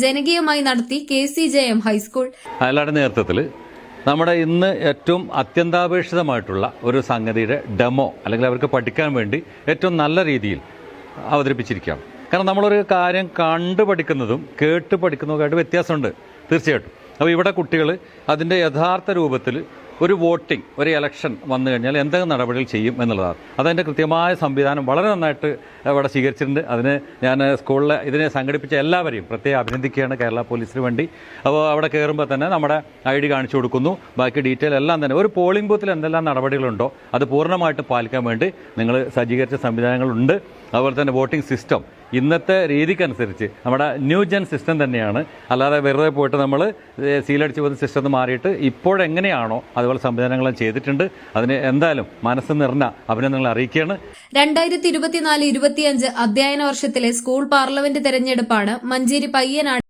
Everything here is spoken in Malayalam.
ജനകീയമായി നടത്തി KCJM ഹൈസ്കൂൾ. അയാളുടെ നേതൃത്വത്തിൽ നമ്മുടെ ഇന്ന് ഏറ്റവും അത്യന്താപേക്ഷിതമായിട്ടുള്ള ഒരു സംഗതിയുടെ ഡെമോ അല്ലെങ്കിൽ അവർക്ക് പഠിക്കാൻ വേണ്ടി ഏറ്റവും നല്ല രീതിയിൽ അവതരിപ്പിച്ചിരിക്കുകയാണ്. കാരണം നമ്മളൊരു കാര്യം കണ്ടു പഠിക്കുന്നതും കേട്ട് പഠിക്കുന്നതുമായിട്ട് വ്യത്യാസമുണ്ട് തീർച്ചയായിട്ടും. അപ്പോൾ ഇവിടെ കുട്ടികൾ അതിൻ്റെ യഥാർത്ഥ രൂപത്തിൽ ഒരു വോട്ടിംഗ്, ഒരു ഇലക്ഷൻ വന്നു കഴിഞ്ഞാൽ എന്തെങ്കിലും നടപടികൾ ചെയ്യും എന്നുള്ളതാണ്. അതിൻ്റെ കൃത്യമായ സംവിധാനം വളരെ നന്നായിട്ട് ഇവിടെ സ്വീകരിച്ചിട്ടുണ്ട്. അതിന് ഞാൻ സ്കൂളിൽ ഇതിനെ സംഘടിപ്പിച്ച എല്ലാവരെയും പ്രത്യേകം അഭിനന്ദിക്കുകയാണ്, കേരള പോലീസിന് വേണ്ടി. അപ്പോൾ അവിടെ കയറുമ്പോൾ തന്നെ നമ്മുടെ ID കാണിച്ചു കൊടുക്കുന്നു, ബാക്കി ഡീറ്റെയിൽ എല്ലാം തന്നെ. ഒരു പോളിംഗ് ബൂത്തിൽ എന്തെല്ലാം നടപടികളുണ്ടോ അത് പൂർണ്ണമായിട്ടും പാലിക്കാൻ വേണ്ടി നിങ്ങൾ സജ്ജീകരിച്ച സംവിധാനങ്ങളുണ്ട്. അതുപോലെ തന്നെ വോട്ടിംഗ് സിസ്റ്റം ഇന്നത്തെ രീതിക്കനുസരിച്ച് നമ്മുടെ ന്യൂ ജെൻ സിസ്റ്റം തന്നെയാണ്. അല്ലാതെ വെറുതെ പോയിട്ട് നമ്മൾ സീലടിച്ച് പോകുന്ന സിസ്റ്റം ഒന്ന് മാറിയിട്ട് ഇപ്പോഴെങ്ങനെയാണോ അതുപോലെ സംവിധാനങ്ങളും ചെയ്തിട്ടുണ്ട്. അതിന് എന്തായാലും മനസ്സ് നിറഞ്ഞ അഭിനന്ദനങ്ങൾ അറിയിക്കുകയാണ്. 2024-25 അധ്യയന വർഷത്തിലെ സ്കൂൾ പാർലമെന്റ് തെരഞ്ഞെടുപ്പാണ് മഞ്ചേരി പയ്യനാട്